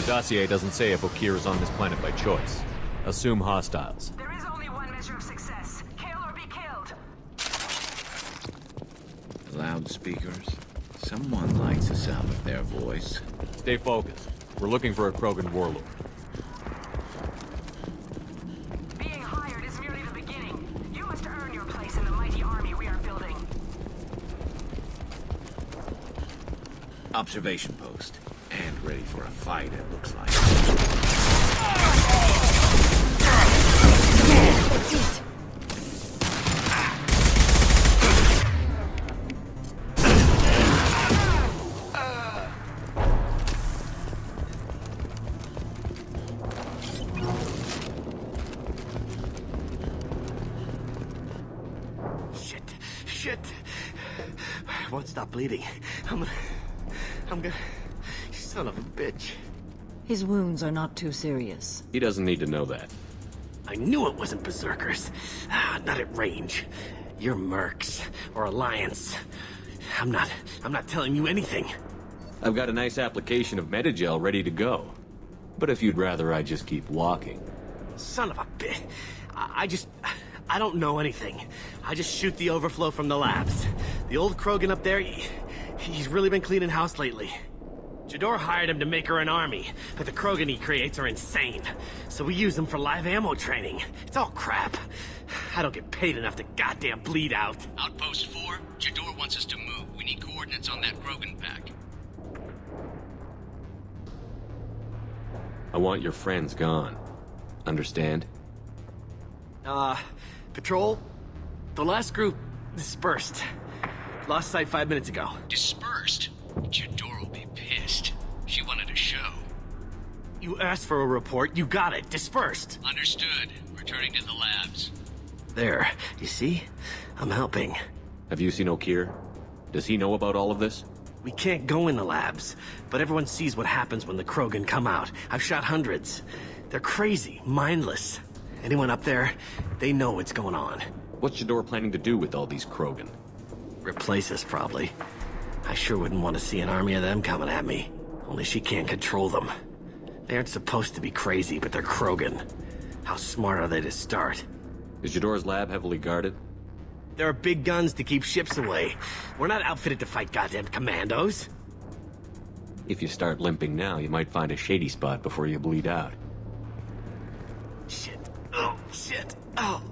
Dossier doesn't say if Okir is on this planet by choice. Assume hostiles. There is only one measure of success. Kill or be killed. Loudspeakers. Someone likes the sound of their voice. Stay focused. We're looking for a Krogan warlord. Being hired is merely the beginning. You must earn your place in the mighty army we are building. Observation post. And ready for a fight, it looks like. That's it. Shit. I won't stop bleeding. I'm gonna... Son of a bitch. His wounds are not too serious. He doesn't need to know that. I knew it wasn't Berserkers. Not at range. You're Mercs. Or Alliance. I'm not telling you anything. I've got a nice application of Metagel ready to go. But if you'd rather I just keep walking. Son of a bitch. I don't know anything. I just shoot the overflow from the labs. The old Krogan up there, he's really been cleaning house lately. Jador hired him to make her an army, but the Krogan he creates are insane. So we use them for live ammo training. It's all crap. I don't get paid enough to goddamn bleed out. Outpost 4, Jador wants us to move. We need coordinates on that Krogan pack. I want your friends gone. Understand? Patrol? The last group dispersed. Lost sight 5 minutes ago. Dispersed? Jador will be pissed. She wanted a show. You asked for a report, you got it. Dispersed. Understood. Returning to the labs. There. You see? I'm helping. Have you seen Okir? Does he know about all of this? We can't go in the labs, but everyone sees what happens when the Krogan come out. I've shot hundreds. They're crazy, mindless. Anyone up there, they know what's going on. What's Jador planning to do with all these Krogan? Replace us, probably. I sure wouldn't want to see an army of them coming at me. Only she can't control them. They aren't supposed to be crazy, but they're Krogan. How smart are they to start? Is Jador's lab heavily guarded? There are big guns to keep ships away. We're not outfitted to fight goddamn commandos. If you start limping now, you might find a shady spot before you bleed out. Shit. Oh, shit. Oh.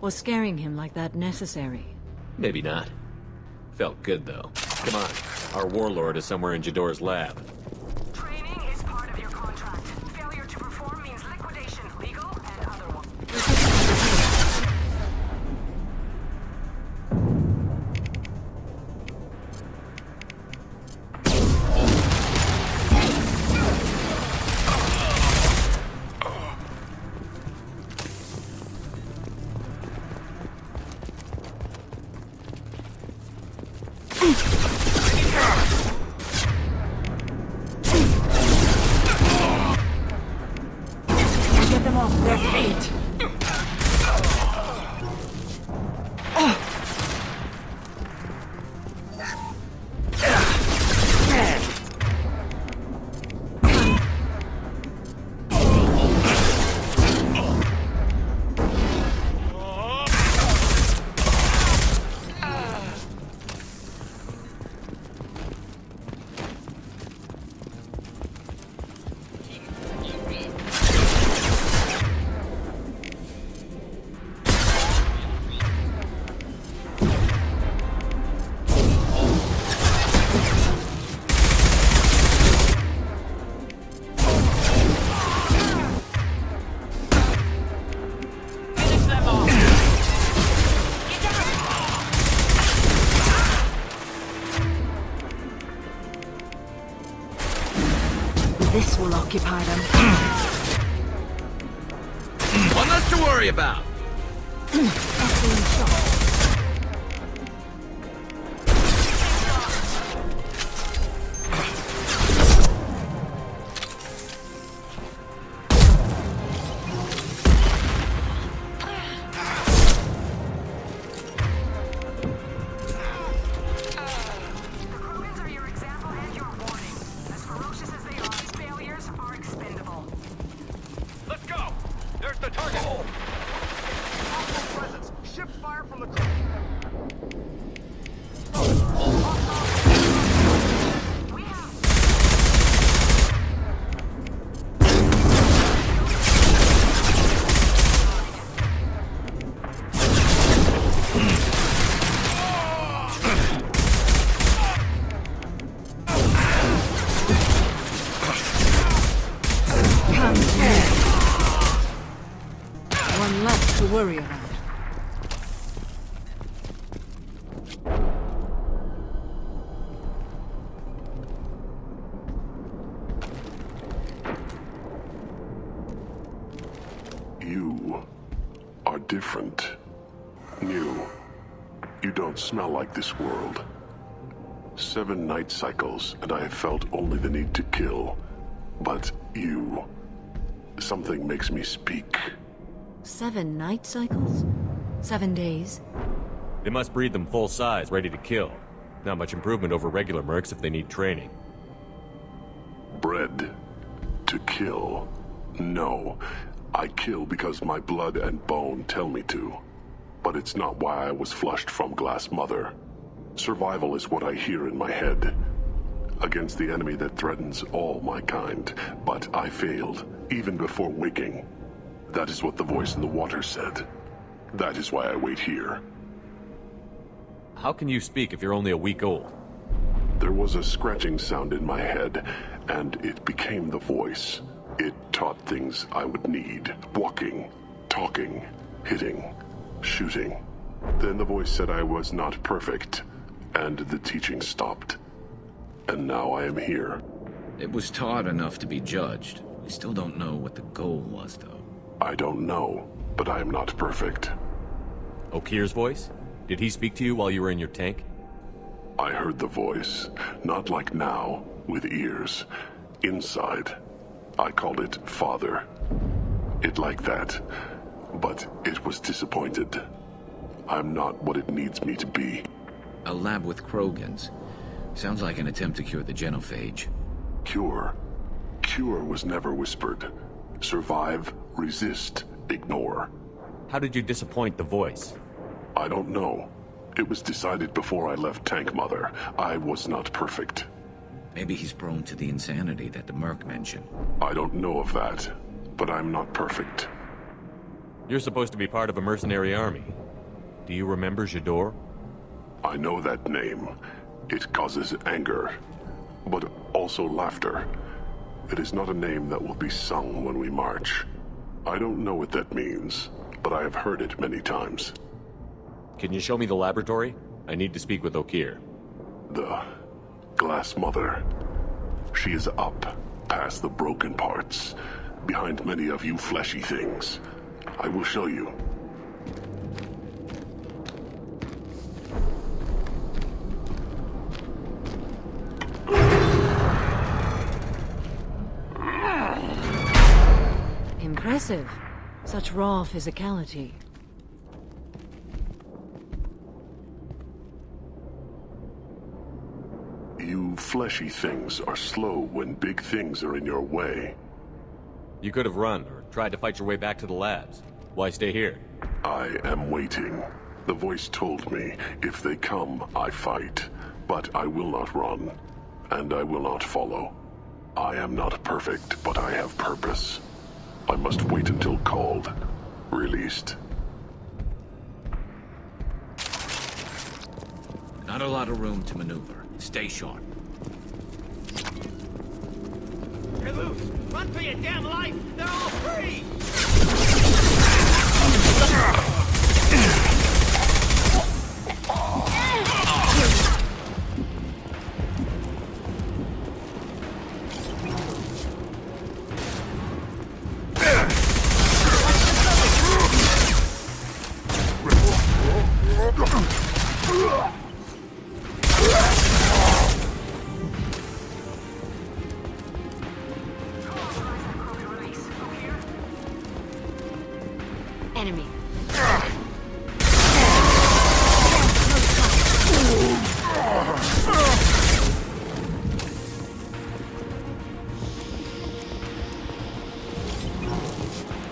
Was scaring him like that necessary? Maybe not. Felt good, though. Come on. Our warlord is somewhere in Jador's lab. Training is part of your contract. Failure to perform means liquidation, legal and otherwise. Get them off their feet! This will occupy them. One less to worry about. Excellent shot. The Krogans are your example and your warning. As ferocious as they are, failure Target! Hostile presence! Shift fire from the crew! We have One left to worry about. You are different. New. You don't smell like this world. 7 night cycles, and I have felt only the need to kill. But you... something makes me speak. 7 night cycles? 7 days? They must breed them full size, ready to kill. Not much improvement over regular mercs if they need training. Bred to kill. No. I kill because my blood and bone tell me to. But it's not why I was flushed from Glass Mother. Survival is what I hear in my head. Against the enemy that threatens all my kind. But I failed, even before waking. That is what the voice in the water said. That is why I wait here. How can you speak if you're only a week old? There was a scratching sound in my head, and it became the voice. It taught things I would need. Walking, talking, hitting, shooting. Then the voice said I was not perfect, and the teaching stopped. And now I am here. It was taught enough to be judged. We still don't know what the goal was, though. I don't know, but I am not perfect. Okir's voice? Did he speak to you while you were in your tank? I heard the voice, not like now, with ears. Inside. I called it Father. It like that, but it was disappointed. I'm not what it needs me to be. A lab with Krogans. Sounds like an attempt to cure the genophage. Cure. Cure was never whispered. Survive, resist, ignore. How did you disappoint the voice? I don't know. It was decided before I left Tank Mother. I was not perfect. Maybe he's prone to the insanity that the Merc mentioned. I don't know of that, but I'm not perfect. You're supposed to be part of a mercenary army. Do you remember Jador? I know that name. It causes anger, but also laughter. It is not a name that will be sung when we march. I don't know what that means, but I have heard it many times. Can you show me the laboratory? I need to speak with Okir. The Glass Mother. She is up, past the broken parts, behind many of you fleshy things. I will show you. Impressive. Such raw physicality. You fleshy things are slow when big things are in your way. You could have run, or tried to fight your way back to the labs. Why stay here? I am waiting. The voice told me, if they come, I fight. But I will not run, and I will not follow. I am not perfect, but I have purpose. I must wait until called, released. Not a lot of room to maneuver. Stay sharp. You're loose! Run for your damn life! They're all free! Enemy.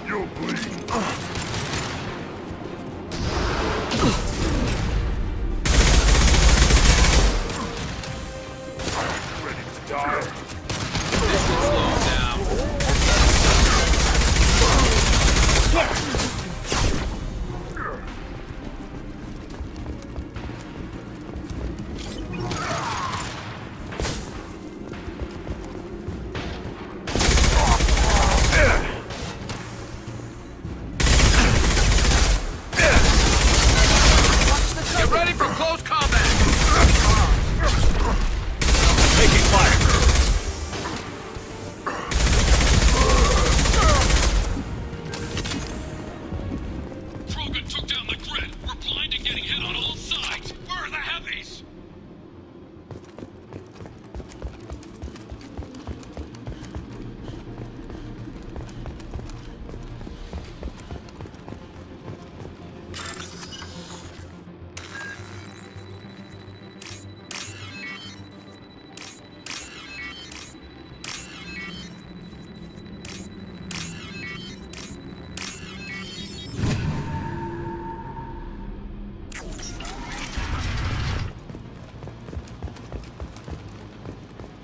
You'll bleed. Krogan took down the grid. We're blind and getting hit on all sides. Where are the heavies?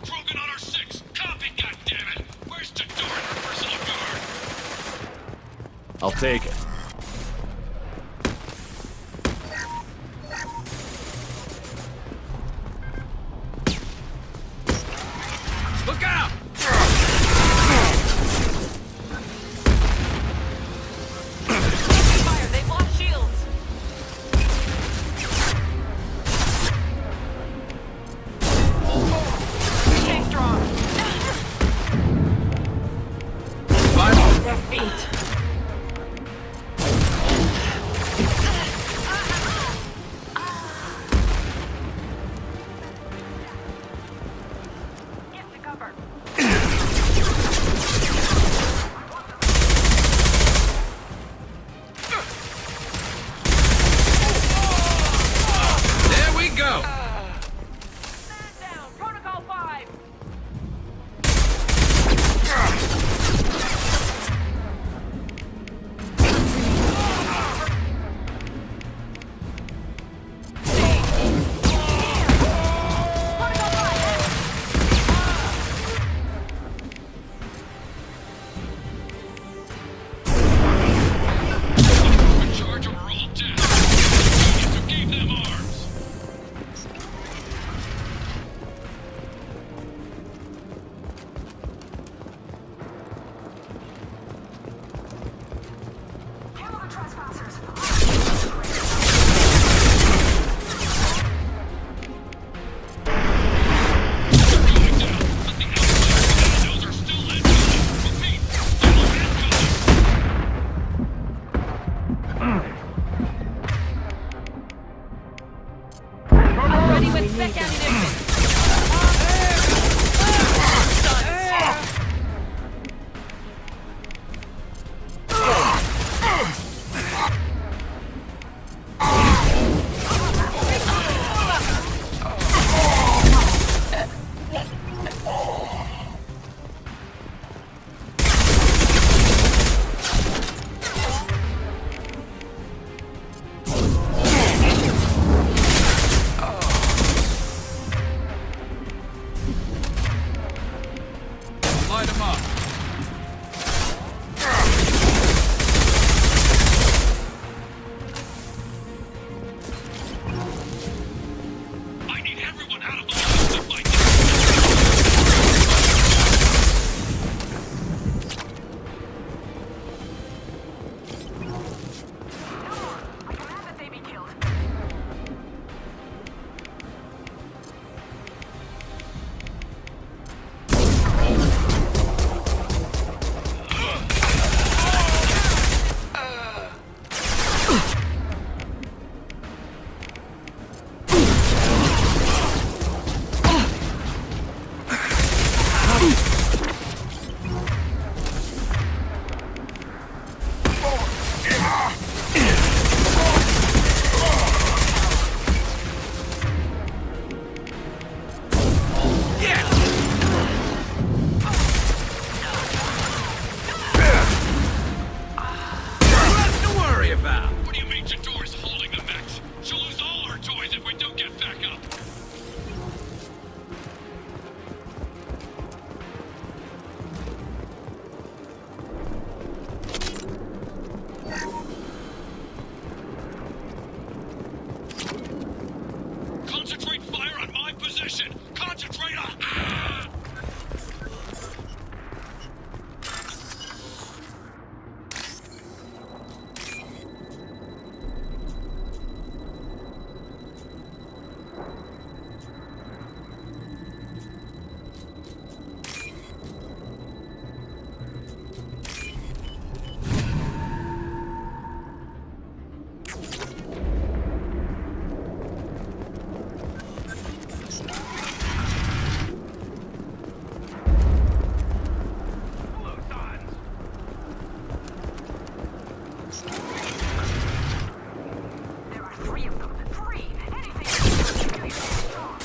Krogan on our 6. Copy, goddammit. Where's Jador and her personal guard? I'll take it. Look out! Fire, they've lost shields. Stay strong. Their feet. Get to cover. There we go! Man down. Protocol 5. Protocol 5. Krogan charge and we're all dead. Genius who gave them arms. Kill the trespassers. Going down. Let the outsiders know they're still incoming. Repeat, still incoming. Ready with spec ammunition. Light him up. I need everyone out of the house to fight this. I command that they be killed. Nothing to worry about. What do you mean Jador's holding the mechs? She'll lose all her toys if we don't get back up. Concentrate fire on my position. Concentrate on... There are 3 of them. 3! Anything to keep you strong.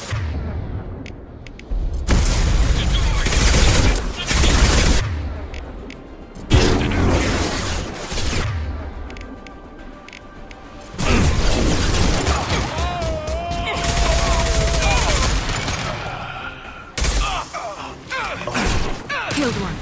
Killed one.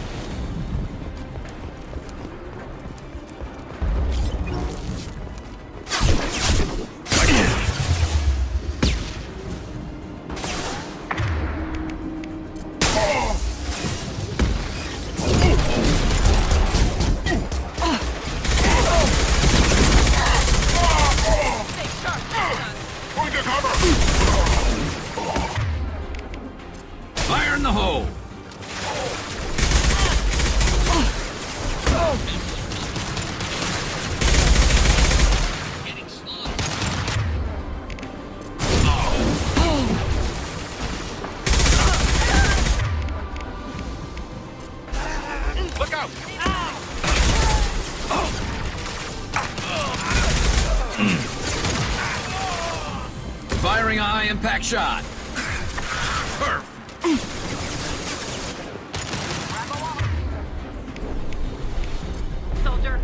Fire in the hole! Getting slaughtered. Look out! Firing a high-impact shot! Perf! Soldier.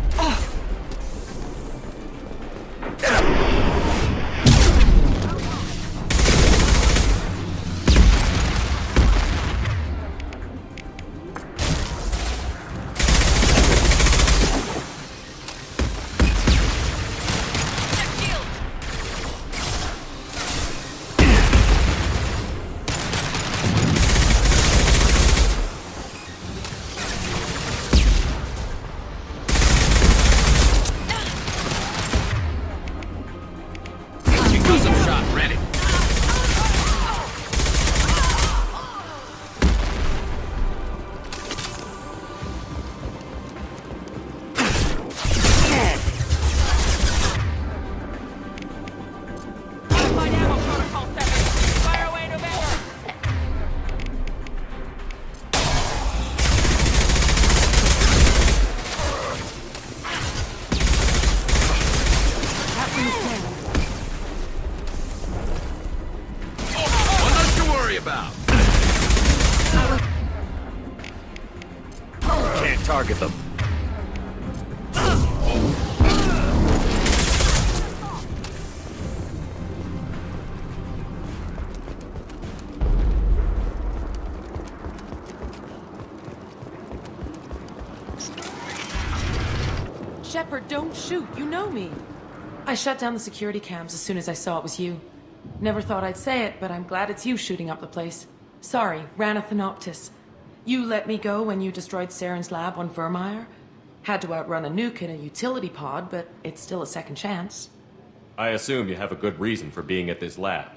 Concussive shot ready. Modified ammo protocol 7. Fire away, November. That one's dead. One less to worry about. Can't target them. Shepard, don't shoot. You know me. I shut down the security cams as soon as I saw it was you. Never thought I'd say it, but I'm glad it's you shooting up the place. Sorry, Ranathanoptis. You let me go when you destroyed Saren's lab on Vermeer. Had to outrun a nuke in a utility pod, but it's still a second chance. I assume you have a good reason for being at this lab.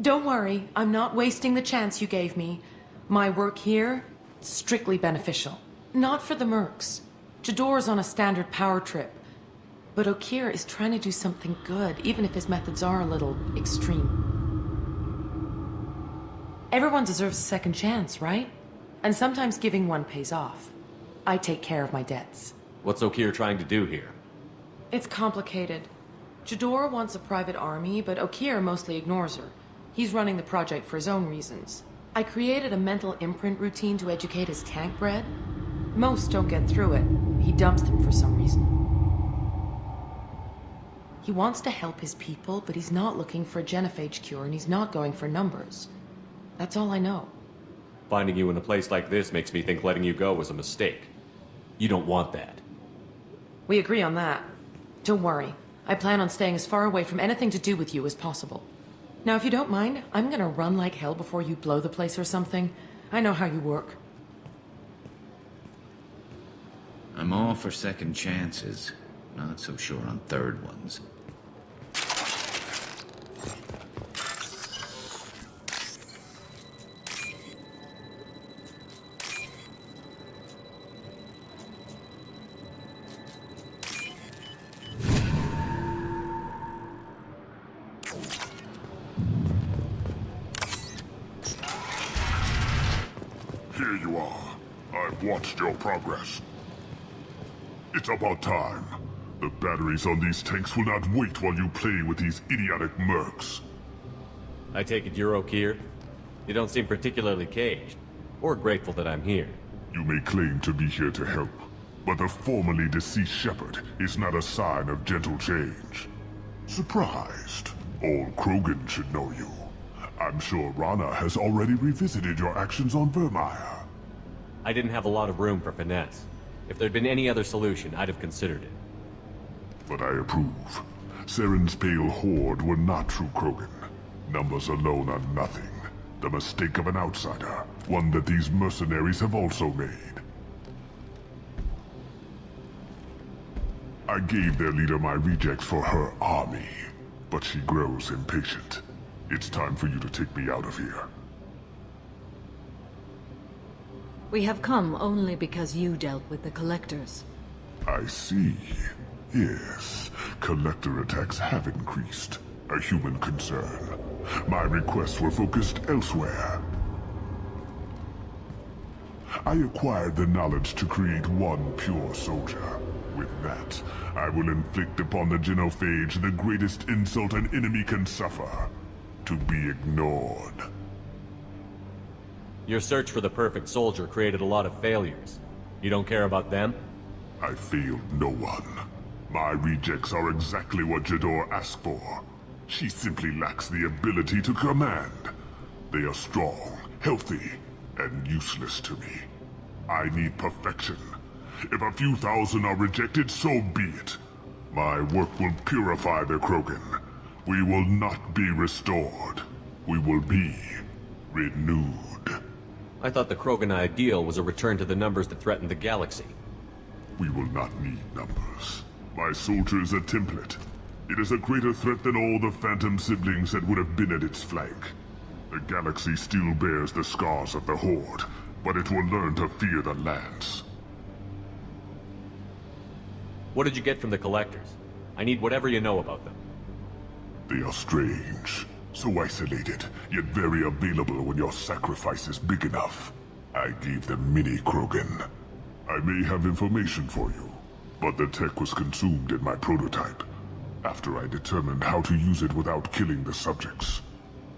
Don't worry, I'm not wasting the chance you gave me. My work here, strictly beneficial. Not for the mercs. Jador's on a standard power trip. But Okir is trying to do something good, even if his methods are a little extreme. Everyone deserves a second chance, right? And sometimes giving one pays off. I take care of my debts. What's Okir trying to do here? It's complicated. Jador wants a private army, but Okir mostly ignores her. He's running the project for his own reasons. I created a mental imprint routine to educate his tank bred. Most don't get through it. He dumps them for some reason. He wants to help his people, but he's not looking for a genophage cure, and he's not going for numbers. That's all I know. Finding you in a place like this makes me think letting you go was a mistake. You don't want that. We agree on that. Don't worry. I plan on staying as far away from anything to do with you as possible. Now, if you don't mind, I'm gonna run like hell before you blow the place or something. I know how you work. I'm all for second chances. Not so sure on third ones. Here you are. I've watched your progress. It's about time. The batteries on these tanks will not wait while you play with these idiotic mercs. I take it you're O'Keir? You don't seem particularly caged, or grateful that I'm here. You may claim to be here to help, but the formerly deceased Shepherd is not a sign of gentle change. Surprised? All Krogan should know you. I'm sure Rana has already revisited your actions on Vermeer. I didn't have a lot of room for finesse. If there'd been any other solution, I'd have considered it. But I approve. Saren's pale horde were not true Krogan. Numbers alone are nothing. The mistake of an outsider, one that these mercenaries have also made. I gave their leader my rejects for her army, but she grows impatient. It's time for you to take me out of here. We have come only because you dealt with the Collectors. I see. Yes, collector attacks have increased. A human concern. My requests were focused elsewhere. I acquired the knowledge to create one pure soldier. With that, I will inflict upon the genophage the greatest insult an enemy can suffer. To be ignored. Your search for the perfect soldier created a lot of failures. You don't care about them? I failed no one. My rejects are exactly what Jador asked for. She simply lacks the ability to command. They are strong, healthy, and useless to me. I need perfection. If a few thousand are rejected, so be it. My work will purify the Krogan. We will not be restored. We will be renewed. I thought the Krogan ideal was a return to the numbers that threatened the galaxy. We will not need numbers. My soldier is a template. It is a greater threat than all the Phantom siblings that would have been at its flank. The galaxy still bears the scars of the Horde, but it will learn to fear the Lance. What did you get from the Collectors? I need whatever you know about them. They are strange. So isolated, yet very available when your sacrifice is big enough. I gave them mini Krogan. I may have information for you, but the tech was consumed in my prototype, after I determined how to use it without killing the subjects.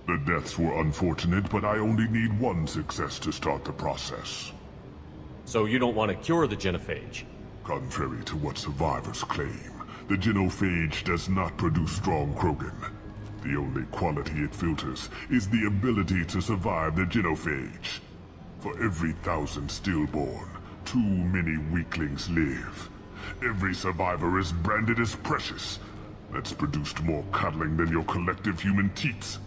The deaths were unfortunate, but I only need one success to start the process. So you don't want to cure the genophage? Contrary to what survivors claim, the genophage does not produce strong Krogan. The only quality it filters is the ability to survive the genophage. For every 1,000 stillborn, too many weaklings live. Every survivor is branded as precious. That's produced more cuddling than your collective human teats.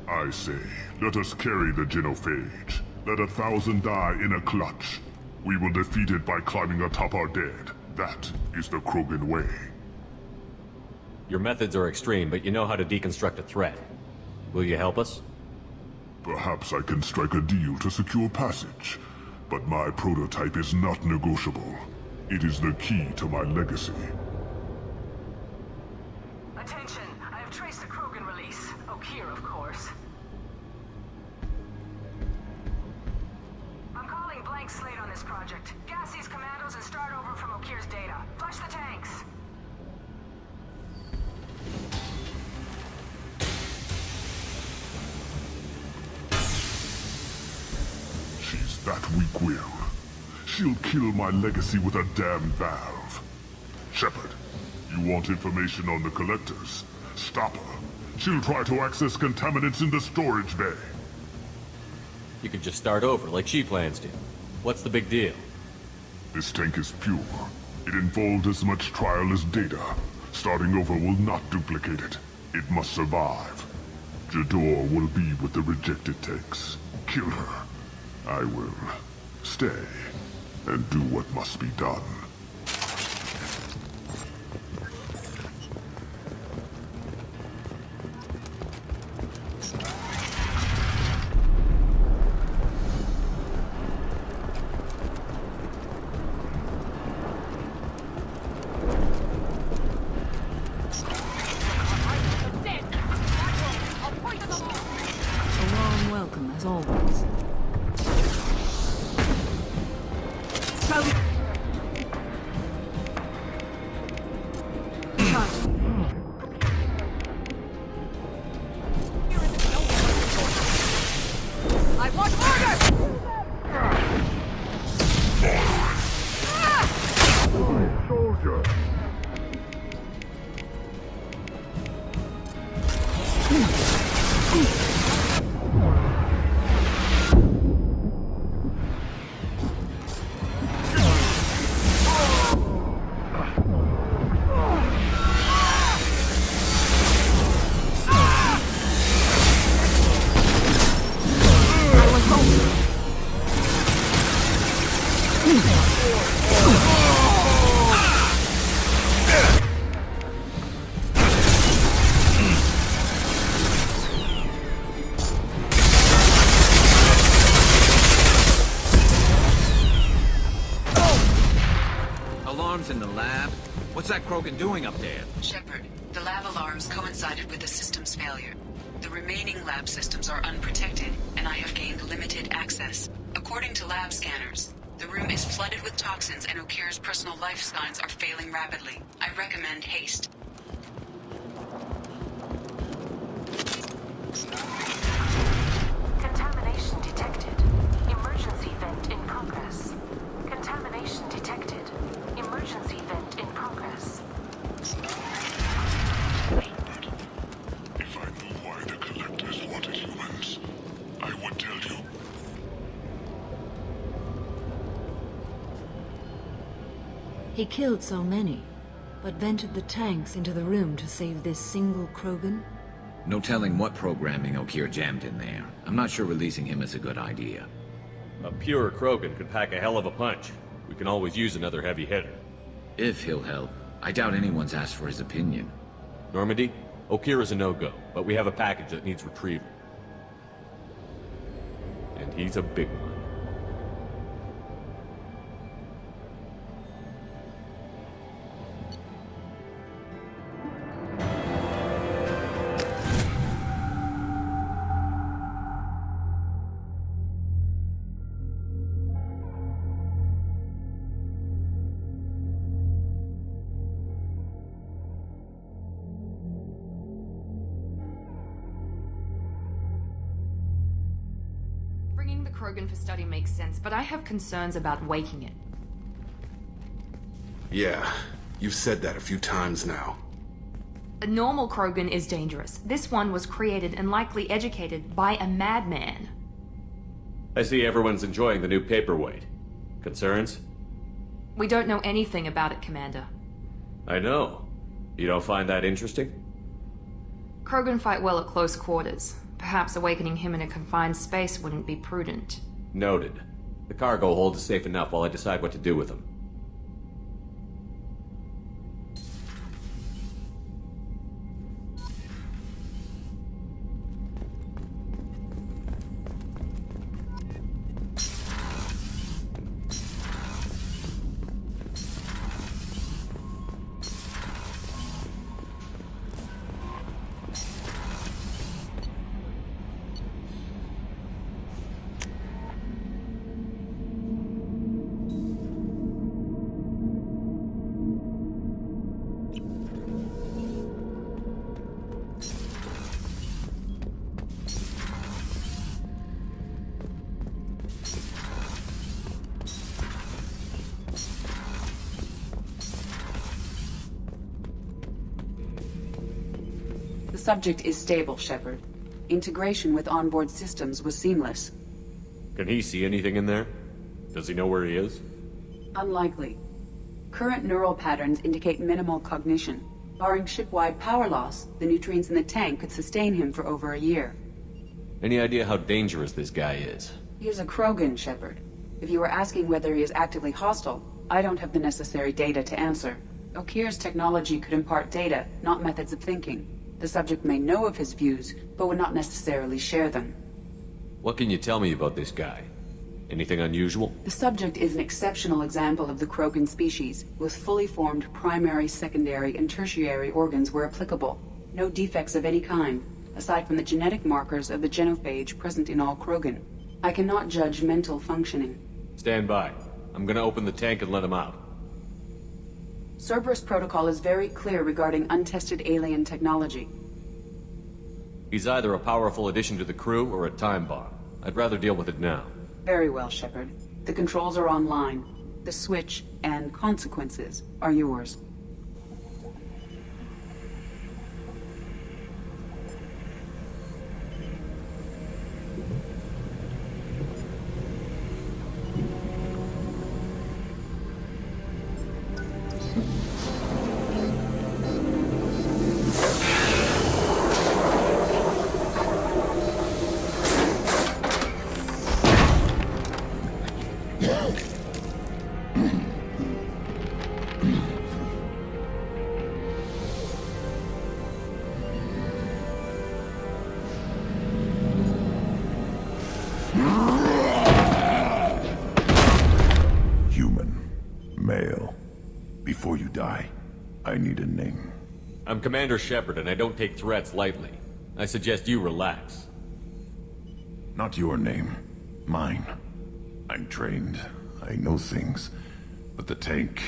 I say, let us carry the genophage. Let 1,000 die in a clutch. We will defeat it by climbing atop our dead. That is the Krogan way. Your methods are extreme, but you know how to deconstruct a threat. Will you help us? Perhaps I can strike a deal to secure passage, but my prototype is not negotiable. It is the key to my legacy. Attention, I have traced the Krogan release. O'Keir, of course. I'm calling blank slate on this project. Gas these commandos and start over from O'Keir's data. Flush the tanks. She's that weak-willed. She'll kill my legacy with a damn valve. Shepard, you want information on the Collectors? Stop her. She'll try to access contaminants in the storage bay. You could just start over, like she plans to. What's the big deal? This tank is pure. It involved as much trial as data. Starting over will not duplicate it. It must survive. Jador will be with the rejected tanks. Kill her. I will stay and do what must be done. A warm welcome, as always. lab? What's that Krogan doing up there? Shepard, the lab alarms coincided with the system's failure. The remaining lab systems are unprotected, and I have gained limited access. According to lab scanners, the room is flooded with toxins and Okir's personal life signs are failing rapidly. I recommend haste. Contamination detected. Emergency vent in progress. Contamination detected. Emergency vent in progress. If I knew why the Collectors wanted humans, I would tell you. He killed so many, but vented the tanks into the room to save this single Krogan? No telling what programming Okir jammed in there. I'm not sure releasing him is a good idea. A pure Krogan could pack a hell of a punch. We can always use another heavy hitter. If he'll help. I doubt anyone's asked for his opinion. Normandy, Okir is a no-go, but we have a package that needs retrieval. And he's a big one. Bringing the Krogan for study makes sense, but I have concerns about waking it. Yeah, you've said that a few times now. A normal Krogan is dangerous. This one was created and likely educated by a madman. I see everyone's enjoying the new paperweight. Concerns? We don't know anything about it, Commander. I know. You don't find that interesting? Krogan fight well at close quarters. Perhaps awakening him in a confined space wouldn't be prudent. Noted. The cargo hold is safe enough while I decide what to do with him. The subject is stable, Shepard. Integration with onboard systems was seamless. Can he see anything in there? Does he know where he is? Unlikely. Current neural patterns indicate minimal cognition. Barring ship-wide power loss, the nutrients in the tank could sustain him for over a year. Any idea how dangerous this guy is? He is a Krogan, Shepard. If you were asking whether he is actively hostile, I don't have the necessary data to answer. Okir's technology could impart data, not methods of thinking. The subject may know of his views, but would not necessarily share them. What can you tell me about this guy? Anything unusual? The subject is an exceptional example of the Krogan species, with fully formed primary, secondary, and tertiary organs where applicable. No defects of any kind, aside from the genetic markers of the genophage present in all Krogan. I cannot judge mental functioning. Stand by. I'm gonna open the tank and let him out. Cerberus protocol is very clear regarding untested alien technology. He's either a powerful addition to the crew or a time bomb. I'd rather deal with it now. Very well, Shepard. The controls are online. The switch and consequences are yours. you die, I need a name. I'm Commander Shepard, and I don't take threats lightly. I suggest you relax. Not your name. Mine. I'm trained. I know things. But the tank,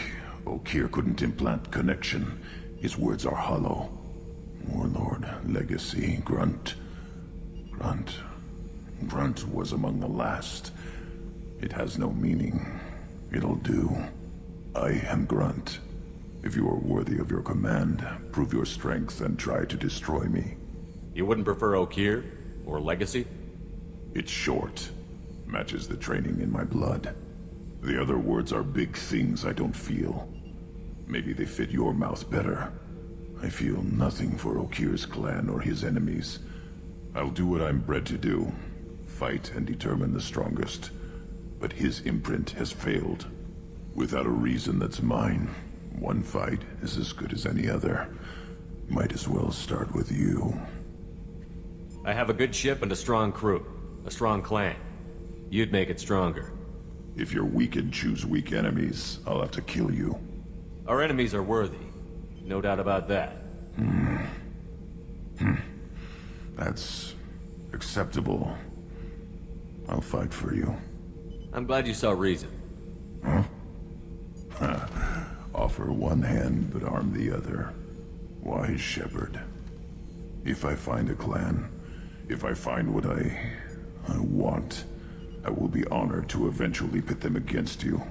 O'Kear couldn't implant connection. His words are hollow. Warlord, Legacy, Grunt. Grunt was among the last. It has no meaning. It'll do. I am Grunt. If you are worthy of your command, prove your strength and try to destroy me. You wouldn't prefer O'Kear? Or Legacy? It's short. Matches the training in my blood. The other words are big things I don't feel. Maybe they fit your mouth better. I feel nothing for O'Kear's clan or his enemies. I'll do what I'm bred to do. Fight and determine the strongest. But his imprint has failed. Without a reason that's mine, one fight is as good as any other. Might as well start with you. I have a good ship and a strong crew. A strong clan. You'd make it stronger. If you're weak and choose weak enemies, I'll have to kill you. Our enemies are worthy. No doubt about that. That's acceptable. I'll fight for you. I'm glad you saw reason. Huh? Offer one hand, but arm the other. Wise Shepard. If I find a clan, if I find what I want, I will be honored to eventually pit them against you.